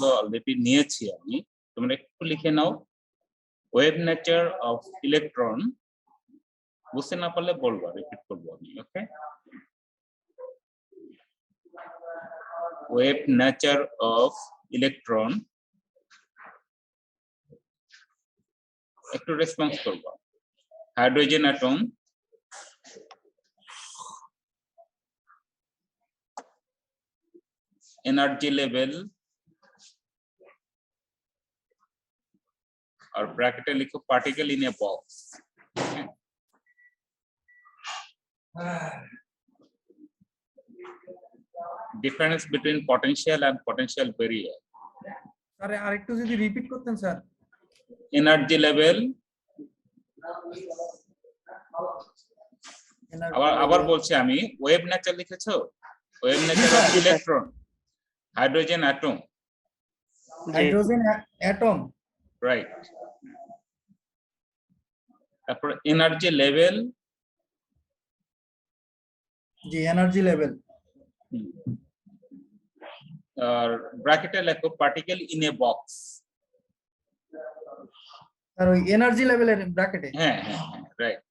গুলো অলরেডি নিয়েছি আমি, তোমরা একটু লিখে নাও। ওয়েভ নেচার অফ ইলেকট্রন, বুঝতে না পারলে বলবো, রিপিট করবো আমি। ওকে, ওয়েভ নেচার অফ ইলেকট্রন, একটু রেসপন্স করবো। হাইড্রোজেন অ্যাটম, एनर्जी लेवल, और ब्रैकेट लिखो particle in a box. Difference between potential and potential barrier. Sir আরেকটু যদি রিপিট করতেন স্যার। एनर्जी लेवल, আবার বলছি আমি, ওয়েভ নেচার লিখেছো, wave nature of electron, hydrogen atom, hydrogen atom, right. তারপর এনার্জি লেভেল, জি এনার্জি লেভেল, और ব্র্যাকেটে লেখো পার্টিকেল ইন এ বক্স। আর ওই এনার্জি লেভেলের ব্র্যাকেটে, হ্যাঁ, রাইট।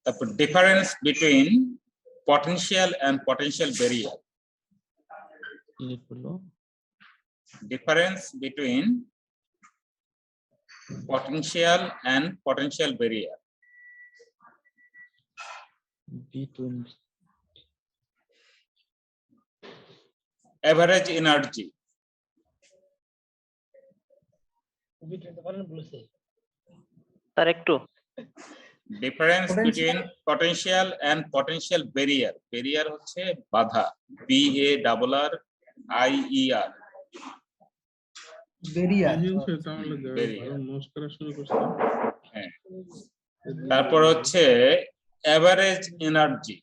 তারপর difference between potential and potential barrier. Difference between potential and potential barrier. Between average energy. Difference between potential and potential barrier. Barrier হচ্ছে বাধা, BARRIER. barrier, তারপর হচ্ছে average energy.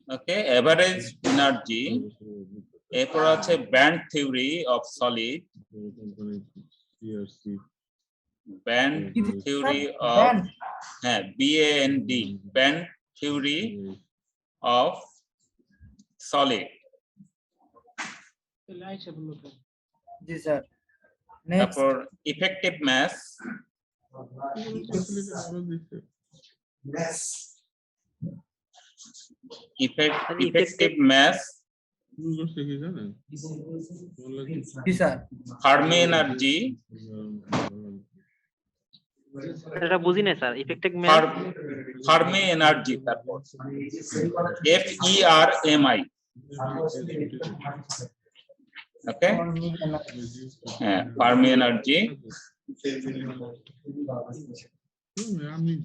Okay, average energy. এরপর আছে band theory of solid, band theory of, হ্যাঁ BAND, band theory of solid. জি sir. তারপর effective mass, effective mass, Fermi energy, এটা বুঝি না স্যার, ইফেক্টিভ ফার্মি এনার্জি, তারপর FERMI। ওকে, হ্যাঁ ফার্মি এনার্জি,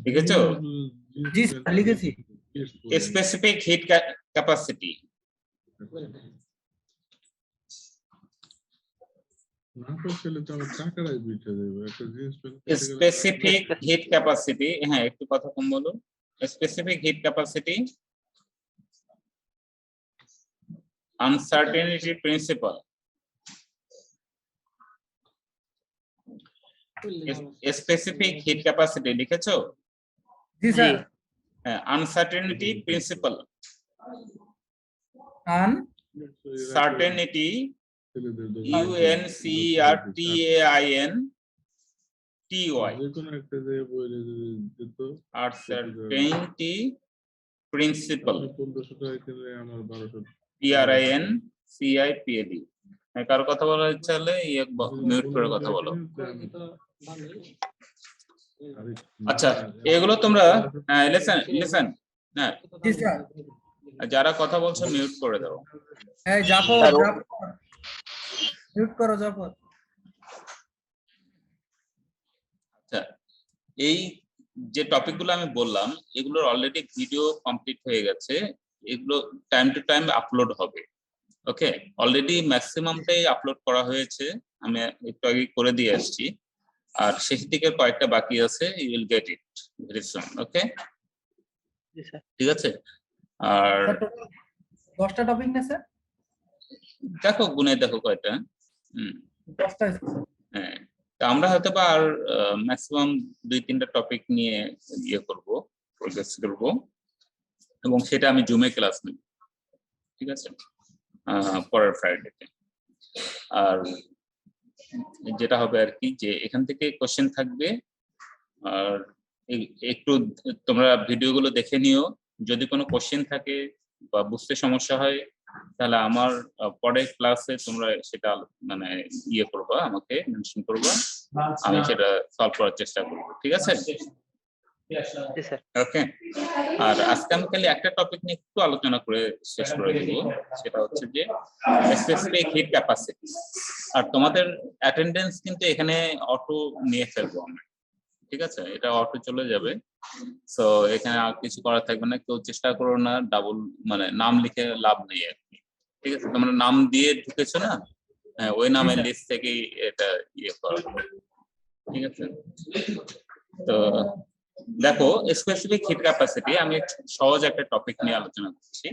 লিখেছো? জি লিখেছি। Specific heat capacity, specific heat capacity, হ্যাঁ একটু কথা কম বলো। Specific heat capacity, uncertainty principle, specific heat capacity লিখেছো? জি স্যার। হ্যাঁ, uncertainty principle, uncertainty UNCERTAINTY, uncertainty principal, PRINCIPAL। কারো কথা বলার ইচ্ছা হলে মিউট করে কথা বলো। আচ্ছা, এগুলো তোমরা লিসেন, হ্যাঁ জি স্যার। যারা কথা বলছো মিউট করে দাও। এই জাফর, মিউট করো জাফর। আচ্ছা, এই যে টপিকগুলো আমি বললাম এগুলোর অলরেডি ভিডিও কমপ্লিট হয়ে গেছে, এগুলো টাইম টু টাইম আপলোড হবে। ওকে, অলরেডি ম্যাক্সিমামটাই আপলোড করা হয়েছে, আমি একটু আগে করে দিয়ে আসছি, আর শেষ দিকের কয়েকটা বাকি আছে, you will get it very soon. Okay, ঠিক আছে। আর 10টা টপিক না স্যার? দেখো গুনে দেখো কয়টা। 10টা। হ্যাঁ, আমরা হয়তো বা আর ম্যাক্সিমাম 2-3টা টপিক নিয়ে ইয়ে করব, প্রোগ্রেস করব, এবং সেটা আমি জুমে ক্লাস নেব, ঠিক আছে, পরের ফ্রাইডেতে। আর যেটা হবে আর কি, যে এখান থেকে কোশ্চেন থাকবে, আর একটু তোমরা ভিডিওগুলো দেখে নিও, যদি কোনো কোশ্চেন থাকে বা বুঝতে সমস্যা হয় তাহলে আমার পরের ক্লাসে তোমরা সেটা মানে ইয়ে করবা, আমাকে মেনশন করবা, আমি সেটা সলভ করার চেষ্টা করবো, ঠিক আছে? জি স্যার। ওকে। আর আজকে আমি খালি একটা টপিক নিয়ে একটু আলোচনা করে শেষ করে দিব, সেটা হচ্ছে যে স্পেসিফিক হিট ক্যাপাসিটি। আর তোমাদের অ্যাটেন্ডেন্স কিন্তু এখানে অটো নিয়ে ফেলবো আমরা, ঠিক আছে, এটা অটো চলে যাবে। সো এখানে আর কিছু করার থাকবে না, কেউ চেষ্টা করো না ডাবল মানে নাম লিখে লাভ নেই আর কি, ঠিক আছে, তোমরা নাম দিয়ে ঢুকেছো না, হ্যাঁ ওই নামের লিস্ট থেকেই এটা ইয়ে করা, ঠিক আছে। তো দেখো স্পেসিফিক হিট ক্যাপাসিটি, আমি সহজ একটা টপিক নিয়ে আলোচনা করছি।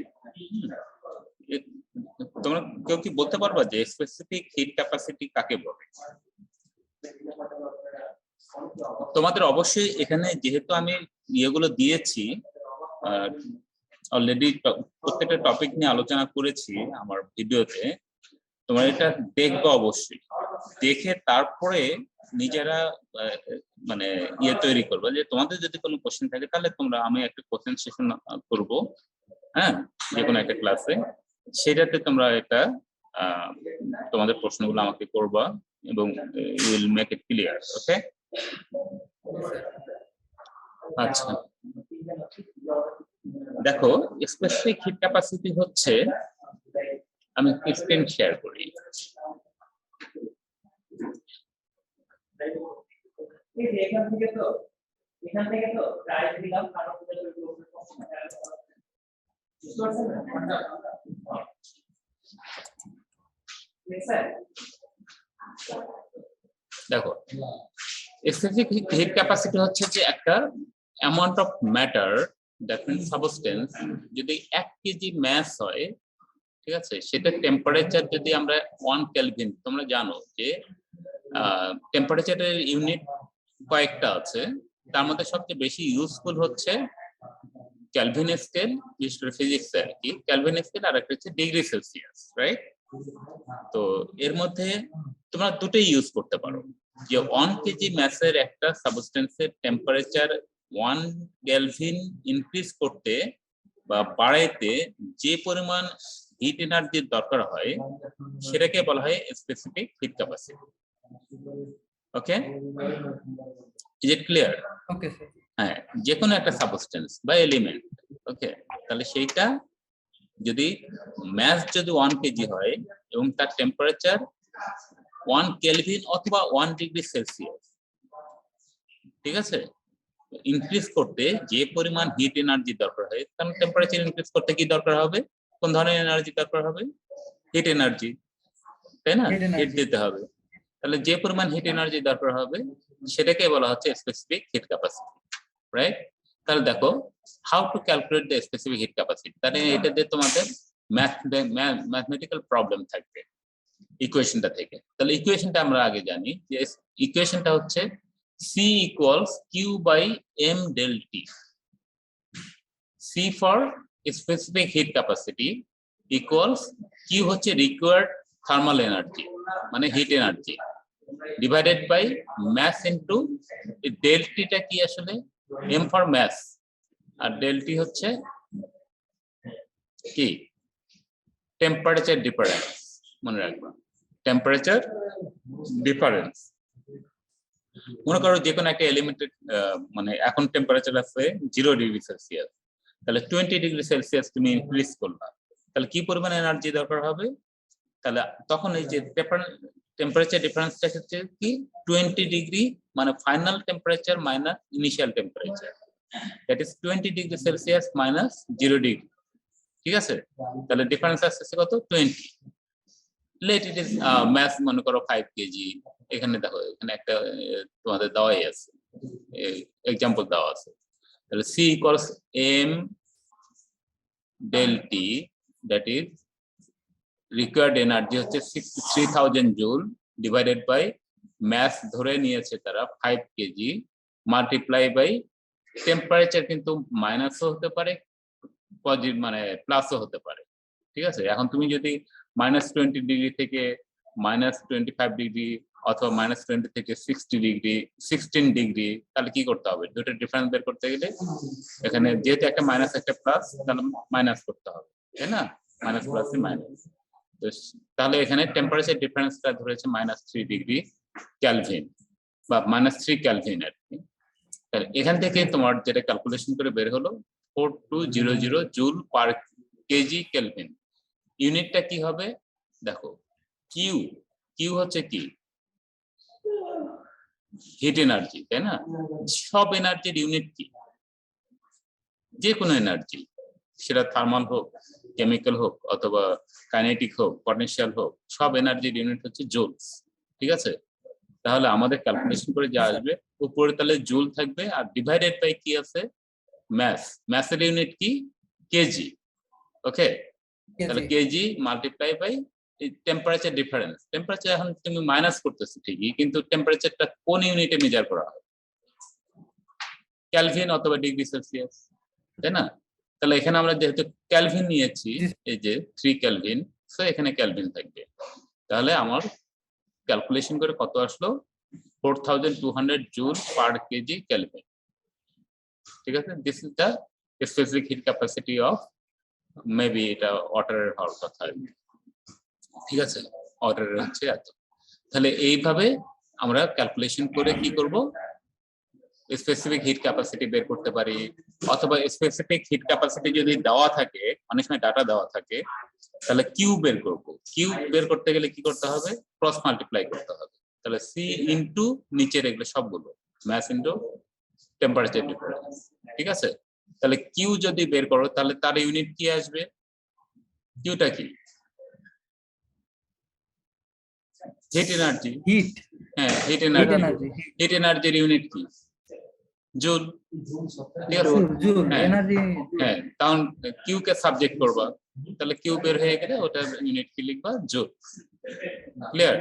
তোমরা কেউ কি বলতে পারবা যে স্পেসিফিক হিট ক্যাপাসিটি কাকে বলে? তোমাদের অবশ্যই এখানে যেহেতু আমি ইয়েগুলো দিয়েছি, অলরেডি প্রত্যেকটা টপিক নিয়ে আলোচনা করেছি আমার ভিডিওতে, তোমরা এটা দেখবে অবশ্যই, দেখে তারপরে নিজেরা মানে ইয়ে তৈরি করবে, যে তোমাদের যদি কোনো কোশ্চেন থাকে তাহলে তোমরা, আমি একটা কোশ্চেন সেশন করবো, হ্যাঁ, যে কোনো একটা ক্লাসে, সেটাতে তোমরা এটা তোমাদের প্রশ্নগুলো আমাকে করবা এবং উইল মেক ইট ক্লিয়ার। ওকে, আচ্ছা দেখো স্পেসিফিক হিট ক্যাপাসিটি হচ্ছে, আমি স্ক্রিন শেয়ার করি। এখান থেকে তো প্রাইস দিলাম, দেখো স্পেসিফিক হিট ক্যাপাসিটি হচ্ছে যে একটা amount of matter, that means substance, যদি 1 কেজি ম্যাস হয়, ঠিক আছে, সেটা টেম্পারেচার যদি আমরা 1 কেলভিন, তোমরা জানো যে টেম্পারেচারের ইউনিট কয়েকটা আছে, তার মধ্যে সবচেয়ে বেশি ইউজফুল হচ্ছে কেলভিন স্কেল, বিশেষ করে ফিজিক্সে আর কি, কেলভিন স্কেল, আর একটা হচ্ছে ডিগ্রি সেলসিয়াস, রাইট? তো এর মধ্যে তোমরা দুটোই ইউজ করতে পারো, যে 1 কেজি ম্যাসের একটা সাবস্টেন্সের টেম্পারেচার 1 কেলভিন ইনক্রিজ করতে বা বাড়াইতে যে পরিমাণ হিট এনার্জির দরকার হয় সেটাকে বলা হয় specific heat capacity. Okay, is it clear? Okay sir. হ্যাঁ, যে কোনো একটা সাবস্টেন্স বা এলিমেন্ট, ওকে, তাহলে সেইটা যদি ম্যাস যদি 1 কেজি হয় এবং তার টেম্পারেচার 1 কেলভিন অথবা 1 ডিগ্রি সেলসিয়াস, ঠিক আছে, ইনক্রিজ করতে যে পরিমাণ হিট এনার্জি দরকার হয়, কারণ টেম্পারেচার ইনক্রিজ করতে কি দরকার হবে, কোন ধরনের এনার্জি দরকার হবে? হিট এনার্জি, তাই না? Heat energy. হিট দিতে হবে, তাহলে যে পরিমাণ হিট এনার্জি দরকার হবে সেটাকে বলা হচ্ছে স্পেসিফিক হিট ক্যাপাসিটি, রাইট? তাহলে দেখো how to calculate the specific heat capacity, তাহলে এটা দিয়ে তোমাদের ম্যাথমেটিক্যাল প্রবলেম থাকবে ইকুয়েশনটা থেকে। তাহলে ইকুয়েশনটা আমরা আগে জানি, যে ইকুয়েশনটা হচ্ছে C equals Q by M del T. C for specific heat capacity equals Q হচ্ছে required thermal energy, মানে hit energy, divided by mass into del T টা কি আসলে, M for mass, R del T হচ্ছে কি, temperature difference, মনে রাখবা, temperature difference. মনে করো যে কোনো একটা এলিমেন্টের মানে এখন টেম্পারেচার আছে 0 ডিগ্রি সেলসিয়াস, তাহলে 20 ডিগ্রি সেলসিয়াস তুমি ইনক্রিজ করলা, তাহলে কি পরিমাণ এনার্জি দরকার হবে? তাহলে তখন এই যে টেম্পারেচার ডিফারেন্সটা হচ্ছে কি 20 ডিগ্রি, মানে final temperature minus initial temperature, that is 20 degree Celsius minus 0 degree, ঠিক আছে? তাহলে ডিফারেন্স আসছে কত, 20। লেট ইট ইজ ম্যাস, মনে করো 5 কেজি, এখানে দেখো এখানে একটা তোমাদের দেওয়াই আছে, এক্সাম্পল দেওয়া আছে, তাহলে C equals M del T, that is required energy হচ্ছে 3000 জুল, divided by ম্যাস ধরে নিয়েছে তারা 5 কেজি মাল্টিপ্লাই বাই টেম্পারেচার, কিন্তু মাইনাসও হতে পারে পজিটিভ মানে প্লাসও হতে পারে। ঠিক আছে, এখন তুমি যদি -20 ডিগ্রি থেকে -25 ডিগ্রি অথবা -20 থেকে 60 ডিগ্রি 16 ডিগ্রি, তাহলে কি করতে হবে? দুটো ডিফারেন্স বের করতে গেলে এখানে যেহেতু একটা মাইনাস একটা প্লাস, তাহলে মাইনাস করতে হবে, তাই না? মাইনাস প্লাস মাইনাস, তাহলে এখানে টেম্পারেচার ডিফারেন্সটা ধরেছে -3 ডিগ্রি কেলভিন বা -3 কেলভিন আর কি। তাহলে এখান থেকে তোমার যেটা ক্যালকুলেশন করে বের হলো 4200 জুল পার কেজি কেলভিন। ইউনিটটা কি হবে দেখো, কিউ, কিউ হচ্ছে কি হিট এনার্জি, তাই না? সব এনার্জির ইউনিট কি? যে কোনো এনার্জি, সেটা থার্মাল হোক, কেমিক্যাল হোক, অথবা কাইনেটিক হোক, পটেনশিয়াল হোক, সব এনার্জির ইউনিট হচ্ছে জুলস। ঠিক আছে, তাহলে আমাদের ক্যালকুলেশন করে যা আসবে উপরে তাহলে জুল থাকবে, আর ডিভাইডেড বাই কি আছে? ম্যাস। ম্যাসের ইউনিট কি? কেজি। ওকে, তাহলে KG multiply by temperature difference. Temperature এখন তুমি মাইনাস করতেছো ঠিকই, কিন্তু টেম্পারেচারটা কোন ইউনিটে মেজার করা হয়? কেলভিন অথবা ডিগ্রি সেলসিয়াস, তাই না? তাহলে এখানে আমরা যেহেতু কেলভিন নিয়েছি, এই যে 3 কেলভিন, সো এখানে কেলভিন থাকবে। তাহলে আমার ক্যালকুলেশন করে কত আসলো? 4200 জুল পার কেজি কেলভিন। ঠিক আছে, this is the specific heat capacity of, maybe এটা ওয়াটারের হওয়ার কথা। ঠিক আছে, ওয়াটারের হচ্ছে এত। তাহলে এইভাবে আমরা ক্যালকুলেশন করে কি করব? স্পেসিফিক হিট ক্যাপাসিটি বের করতে পারি, অথবা স্পেসিফিক হিট ক্যাপাসিটি যদি দেওয়া থাকে, অনেক সময় ডাটা দেওয়া থাকে, তাহলে কিউ বের করব। কিউ বের করতে গেলে কি করতে হবে? ক্রস মাল্টিপ্লাই করতে হবে। তাহলে সি ইনটু নিচের এগুলো সবগুলো ম্যাস ইনটু টেম্পারেচার ডিফারেন্স। ঠিক আছে, তাহলে কিউ যদি বের করো তাহলে তার ইউনিট কি আসবে? কিউটা কি? Heat energy. হিট, হ্যাঁ, heat heat energy. Energy, heat এনার্জির ইউনিট কি? জুল। ঠিক আছে, জুল হ্যাঁ এনার্জি। হ্যাঁ, তখন কিউ কে সাবজেক্ট করবা, তাহলে কিউ বের হয়ে গেলে ওটার ইউনিট কি লিখবা? জুল। ক্লিয়ার?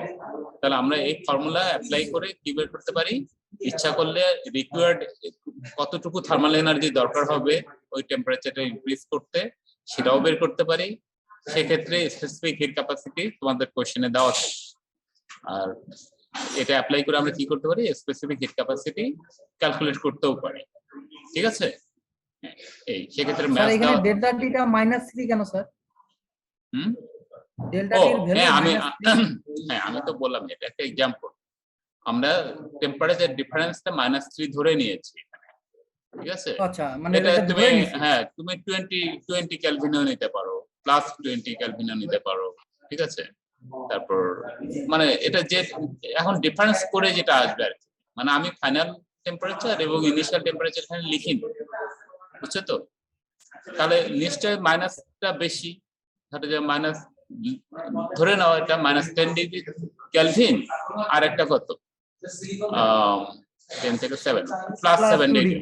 তাহলে আমরা এই ফর্মুলা অ্যাপ্লাই করে কি বের করতে পারি? ইচ্ছা করলে রিকোয়ার্ড কতটুকু থার্মাল এনার্জি দরকার হবে ওই টেম্পারেচারটা ইনক্রিজ করতে, সেটাও বের করতে পারি। সেক্ষেত্রে স্পেসিফিক হিট ক্যাপাসিটি তোমাদের কোশ্চেনে দেওয়া থাকে, আর এটা অ্যাপ্লাই করে আমরা কি করতে পারি? স্পেসিফিক হিট ক্যাপাসিটি ক্যালকুলেট করতেও পারি। ঠিক আছে, এই সেক্ষেত্রে স্যার ম্যাথ এখানে ডেল্টা টিটা -3 কেন স্যার? হুম ডেল্টা ও টির ভ্যালু হ্যাঁ, আমি -3। হ্যাঁ আমি তো বললাম এটা একটা এক্সাম্পল। আমরা টেম্পারেচার ডিফারেন্সটা -3 ধরে নিয়েছি এখানে। ঠিক আছে, আচ্ছা, মানে এটা এটা তুমি ধরে নিছি। হ্যাঁ তুমি 20 কেলভিনও নিতে পারো, +20 কেলভিনও নিতে পারো। ঠিক আছে, তারপর মানে এটা যে এখন ডিফারেন্স করে যেটা আসবে আর কি, মানে আমি ফাইনাল টেম্পারেচার এবং ইনিশিয়াল টেম্পারেচার এখানে লিখিনি, বুঝছো তো? তাহলে নিশ্চয় মাইনাসটা বেশি, ধরো যে মাইনাস, ধরে নাও এটা -10 ডিগ্রি কেলভিন, আর একটা কত 10 থেকে 7 +7 ডিগ্রি।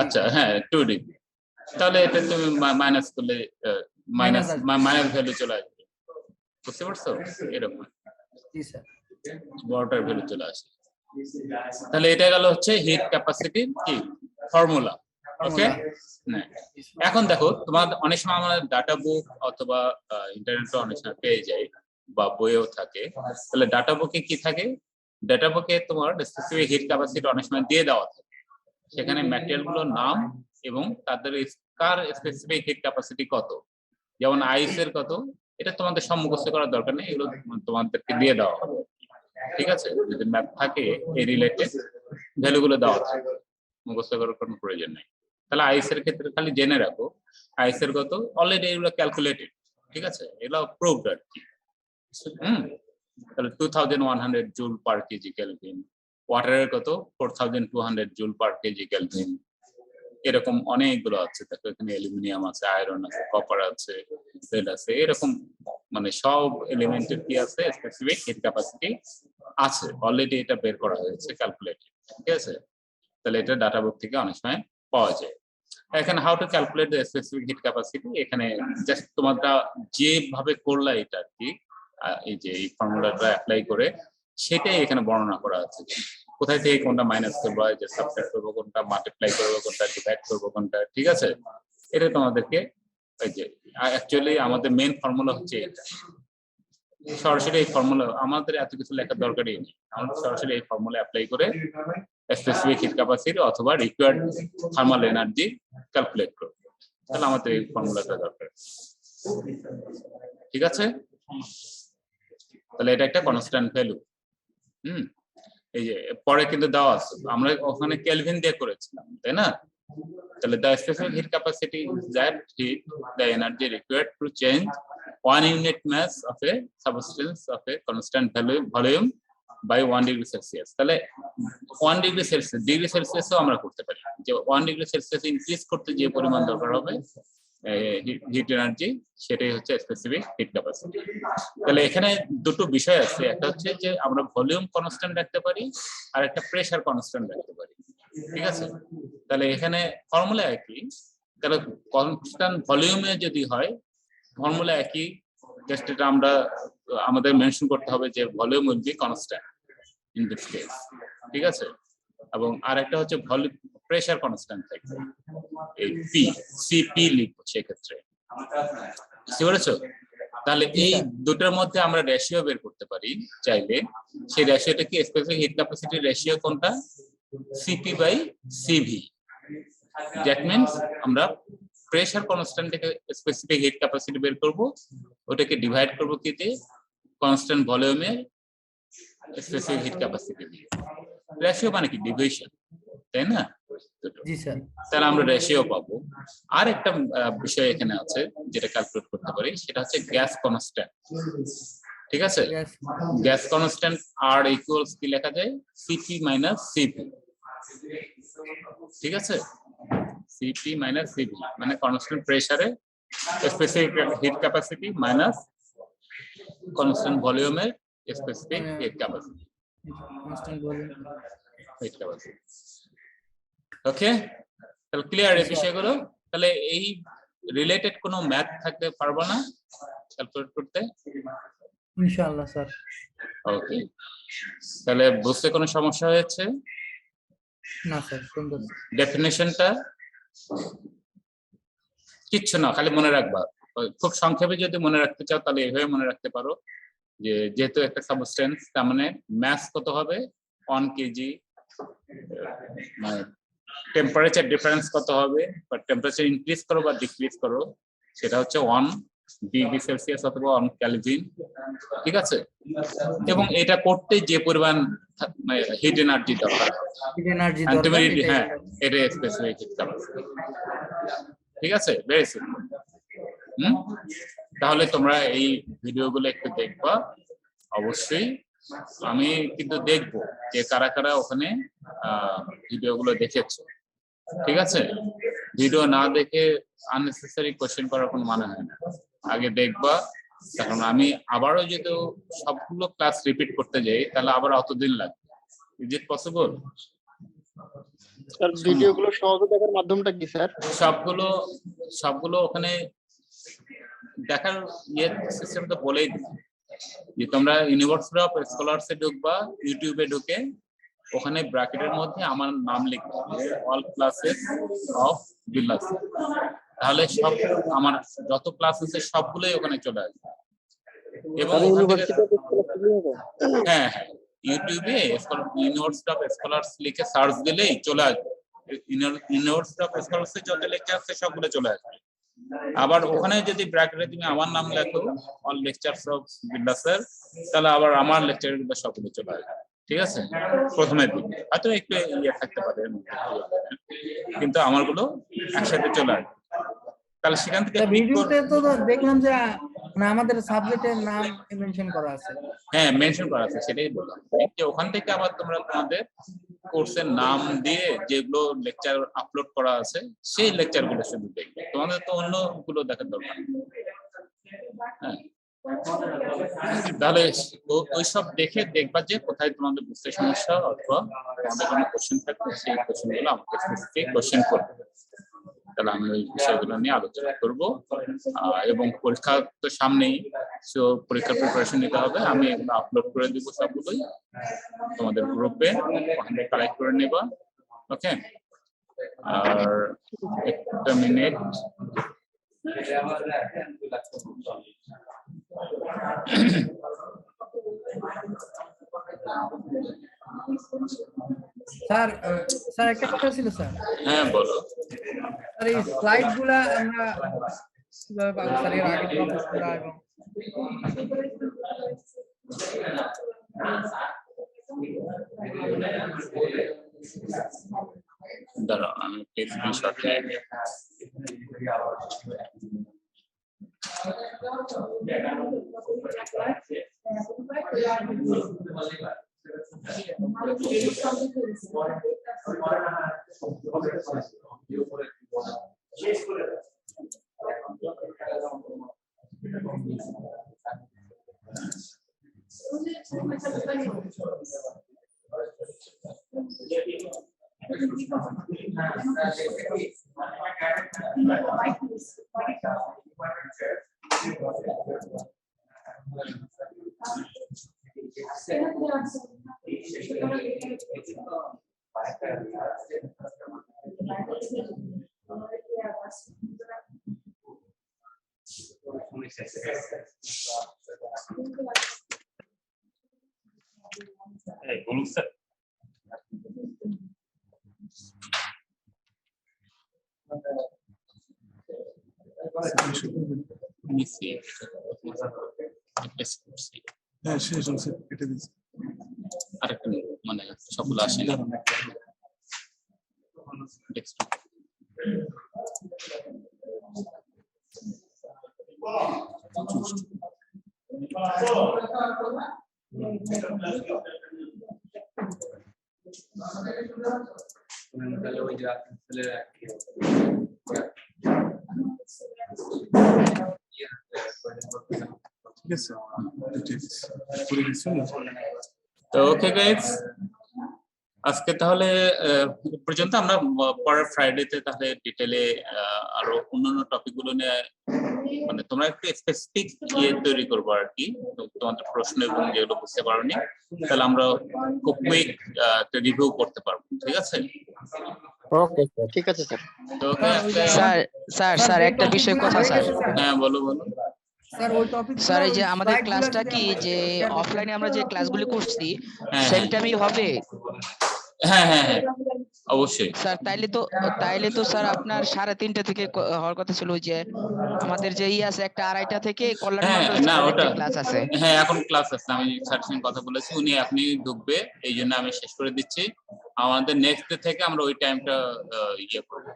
আচ্ছা হ্যাঁ 2 ডিগ্রি, তাহলে এটা তুমি মাইনাস করলে মাইনাস ভ্যালু চলে আসবে, বুঝতে পারছো? এরকম জি স্যার। ওয়াটার ভ্যালু চলে আসে। তাহলে এটা গেল হচ্ছে হিট ক্যাপাসিটির কি ফর্মুলা। ওকে, এখন দেখো তোমার অনেক সময় আমাদের ডাটা বুক অথবা ইন্টারনেটে অনেক সময় পেয়ে যায় বা বইয়েও থাকে। তাহলে ডাটা বুকে কি থাকে? ডাটা বুকে তোমার স্পেসিফিক হিট ক্যাপাসিটি অনেক সময় দিয়ে দেওয়া থাকে, সেখানে ম্যাটেরিয়াল গুলোর নাম এবং তাদের কার স্পেসিফিক হিট ক্যাপাসিটি কত, যেমন আইস এর কত, এটা তোমাদের সব মুখস্থ করার দরকার নেই, এগুলো তোমাদেরকে দিয়ে দেওয়া হবে। ঠিক আছে, যদি ম্যাপ থাকে এই রিলেটেড ভ্যালুগুলো দেওয়া থাকে, মুখস্থ করার কোনো প্রয়োজন নেই। তাহলে আইস এর ক্ষেত্রে খালি জেনে রাখো আইস এর কত, অলরেডি এগুলো ক্যালকুলেটেড। ঠিক আছে, এগুলো প্রুভড আর কি। তাহলে 2100 জুল পার কেজি কেলভিন। ওয়াটারের কত? 4200 জুল পার কেজি কেলভিন। এরকম অনেকগুলো আছে, দেখো এখানে অ্যালুমিনিয়াম আছে, আয়রন আছে, কপার আছে, lead আছে, এরকম মানে সব এলিমেন্টের কি আছে? স্পেসিফিক হিট ক্যাপাসিটি আছে, অলরেডি এটা বের করা হয়েছে, ক্যালকুলেটেড। ঠিক আছে, তাহলে এটা ডাটা বুক থেকে অনেক সময় পাওয়া যায়। এখানে how to calculate the specific heat capacity, এখানে জাস্ট তোমরা যেভাবে করলা এটা আর কি, এই যে এই ফর্মুলাটা অ্যাপ্লাই করে সেটাই এখানে বর্ণনা করা আছে, কোথায় থেকে কোনটা মাইনাস করবো, যে সাবট্রাক্ট করবো কোনটা, মাল্টিপ্লাই করবো কোনটা, ডিভাইড করবো কোনটা, ঠিক আছে। এটা তোমাদেরকে এই যে অ্যাকচুয়ালি আমাদের মেইন ফর্মুলা হচ্ছে এটা, সরাসরি এই ফর্মুলা আমাদের এত কিছু লেখার দরকারই নেই, আমরা সরাসরি এই ফর্মুলা অ্যাপ্লাই করে স্পেসিফিক হিট ক্যাপাসিটি অথবা রিকোয়ার্ড থার্মাল এনার্জি ক্যালকুলেট করব, তাহলে আমাদের এই ফর্মুলাটা দরকার, ঠিক আছে। তাহলে এটা একটা কনস্ট্যান্ট ভ্যালু। এই যে পরে কিন্তু দেওয়া আছে, আমরা ওখানে কেলভিন দিয়ে করেছিলাম, তাই না? তাহলে the specific heat capacity is that heat the energy required to change 1 unit mass of a substance of a constant volume by 1 degree Celsius। তাহলে 1 degree Celsius, ডিগ্রি সেলসিয়াসও আমরা করতে পারি, যে 1 degree Celsius ইনক্রিজ করতে যে পরিমাণ দরকার হবে হিট এনার্জি, সেটাই হচ্ছে স্পেসিফিক হিট ক্যাপাসিটি। তাহলে এখানে দুটো বিষয় আছে, একটা হচ্ছে যে আমরা ভলিউম কনস্ট্যান্ট রাখতে পারি আর একটা প্রেসার কনস্ট্যান্ট রাখতে পারি, ঠিক আছে। তাহলে এখানে ফর্মুলা একই, তাহলে কনস্ট্যান্ট ভলিউমে যদি হয় ফর্মুলা একই, জাস্ট এটা আমরা আমাদের মেনশন করতে হবে যে volume will be constant in this case, ঠিক আছে। এবং আরেকটা হচ্ছে ভলিউম প্রেসার কনস্ট্যান্ট থাকবে, এই পি সিপি লিখবো সেক্ষেত্রে, বুঝতে পেরেছো? তাহলে এই দুটোর মধ্যে আমরা রেশিও বের করতে পারি চাইলে, সেই রেশিওটা কি স্পেসিফিক হিট ক্যাপাসিটি রেশিও কোনটা, CP by CV. That means আমরা প্রেসার কনস্ট্যান্ট থেকে স্পেসিফিক হিট ক্যাপাসিটি বের করব, ওটাকে ডিভাইড করব কি দিয়ে, কনস্ট্যান্ট ভলিউমের স্পেসিফিক হিট ক্যাপাসিটি দিয়ে। রেশিও মানে কি ডিভিশন, তাই না? জি স্যার। তাহলে আমরা রেশিও পাবো। আর একটা বিষয় এখানে আছে যেটা ক্যালকুলেট করতে পারি, সেটা হচ্ছে গ্যাস কনস্ট্যান্ট, ঠিক আছে। গ্যাস কনস্ট্যান্ট আর ইকুয়ালস কি লেখা যায়, সিপি মাইনাস সিভি, ঠিক আছে। সিপি মাইনাস সিভি মানে কনস্ট্যান্ট প্রেসারে specific heat capacity minus constant ভলিউমের specific heat capacity, heat capacity. Okay, তাহলে ক্লিয়ার এই বিষয়গুলো। তাহলে এই রিলেটেড কোনো ম্যাথ থাকতে পারবো না ক্যালকুলেট করতে, ইনশাআল্লাহ স্যার। ওকে, তাহলে বুঝতে কোনো সমস্যা হয়েছে না স্যার, সুন্দর। ডেফিনেশনটা কিচ্ছু না, খালি মনে রাখবা, খুব সংক্ষেপে যদি মনে রাখতে চাও তাহলে এভাবে মনে রাখতে পারো, যে যেহেতু একটা সাবস্টেন্স তার মানে মাস কত হবে 1 কেজি, মানে টেম্পারেচার ডিফারেন্স কত হবে, বা টেম্পারেচার ইনক্রিজ করো বা ডিক্রিজ করো, সেটা হচ্ছে 1 ডিগ্রি সেলসিয়াস অথবা 1 কেলভিন, ঠিক আছে। এবং এটা করতে যে পরিমাণ হিট এনার্জি দরকার, হ্যাঁ এটা স্পেসিফিক হিট ক্যাপাসিটি, ঠিক আছে। Very simple. তাহলে তোমরা এই ভিডিওগুলো একটু দেখবা অবশ্যই, আমি কিন্তু দেখবো যে কারা কারা ওখানে ভিডিওগুলো দেখেছো, ঠিক আছে। ভিডিও না দেখে আননেসেসারি কোশ্চেন করার কোনো মানে হয় না, আগে দেখবা। কারণ আমি আবারও যদি সবগুলো ক্লাস রিপিট করতে যাই তাহলে আবার অতদিন লাগবে। Is it possible? স্যার ভিডিওগুলো সহজে দেখার মাধ্যমটা কি স্যার? সবগুলো ওখানে দেখার সিস্টেম তো বলেই দিই, যে তোমরা ইউনিভার্সিটি অফ স্কলার্স এ ঢুকবা, ইউটিউবে ঢুকে ওখানে ব্র্যাকেটের মধ্যে আমার নাম লিখবা, অল ক্লাসেস অফ বিল্লাস, তাহলে সব আমার যত ক্লাস আছে সবগুলোই ওখানে চলে আসবে। এবং হ্যাঁ হ্যাঁ, ইউটিউবে ইউনিভার্সিটি অফ স্কলার্স লিখে সার্চ দিলেই চলে আসবে, ইউনিভার্সিটি অফ স্কলার্স এর যত লেকচার আছে সবগুলো চলে আসবে। আবার ওখানে যদি ব্র্যাকেটে তুমি আমার নাম লেখো অল লেকচারস অফ বিল্লাসের, তাহলে আবার আমার লেকচারগুলো সবগুলো চলে আসবে, ঠিক আছে। প্রথমের দিকে হয়তো একটু ইয়ে থাকতে পারে, কিন্তু আমারগুলো একসাথে চলে আসবে। তাহলে সেখান থেকে ভিডিওতে তো দেখলাম যে মানে আমাদের সাবজেক্টের নাম মেনশন করা আছে। হ্যাঁ মেনশন করা আছে, সেটাই বললাম যে ওখান থেকে আবার তোমরা তোমাদের কোর্সের নাম দিয়ে যেগুলো লেকচার আপলোড করা আছে সেই লেকচারগুলো শুধু দেখবে, তোমাদের তো অন্যগুলো দেখার দরকার নেই। হ্যাঁ, তাহলে ওইসব দেখে দেখবা যে কোথায় তোমাদের বুঝতে সমস্যা অথবা তোমাদের কোনো কোশ্চেন থাকলে সেই কোশ্চেনগুলো আমাকে স্পেসিফিক কোশ্চেন করবে। তাহলে আমি ওই বিষয়গুলো নিয়ে আলোচনা করব এবং পরীক্ষা তো সামনেই, সো পরীক্ষার প্রিপারেশন নিতে হবে। আমি এগুলো আপলোড করে দিব সবগুলোই তোমাদের গ্রুপে, ওখানে কালেক্ট করে নেবা। ওকে, আর একটা মিনিট। স্যার স্যার একটা কথা ছিল স্যার। হ্যাঁ বলো। স্যার এই স্লাইড গুলা আমরা কিভাবে পাবো স্যার, এর আগে টপিকগুলা এবং দাঁড়াও আমি স্ক্রিনশট নিয়ে নিই। বলুন স্যার। হ্যাঁ শেষ হয়েছে, কেটে দিচ্ছি। আরেকটা মানে সবগুলো আসে না। ঠিক আছে, করে দিচ্ছি না? তো ওকে গাইস, আজকে তাহলে এ পর্যন্ত। আমরা পরের ফ্রাইডেতে তাহলে ডিটেলে আরো অন্যান্য টপিকগুলো নিয়ে মানে তোমরা একটু স্পেসিফিক তৈরি করবো আর কি, তোমাদের প্রশ্ন এবং যেগুলো বুঝতে পারোনি, তাহলে আমরা খুব কুইক একটা রিভিউ করতে পারবো। ঠিক আছে? ওকে স্যার, ঠিক আছে স্যার। তো ওকে স্যার একটা বিষয় কথা স্যার। হ্যাঁ বলো বলো। স্যার ওই টপিক স্যার এই যে আমাদের ক্লাসটা কি যে অফলাইনে আমরা যে ক্লাসগুলি করছি সেম টাইমই হবে? হ্যাঁ হ্যাঁ হ্যাঁ অবশ্যই স্যার তাইলে তো স্যার আপনার 3:30 থেকে হওয়ার কথা ছিল, যে আমাদের যে আছে একটা 2:30 থেকে কল্যাণ হ্যাঁ মন্ডল না স্যারের ওটা একটা ক্লাস আছে। হ্যাঁ এখন ক্লাস আছে, আমি স্যারের সঙ্গে কথা বলেছি, উনি এখনই ঢুকবে, এই জন্য আমি শেষ করে দিচ্ছি। আমাদের নেক্সট ডে থেকে আমরা ওই টাইমটা ইয়ে করবো।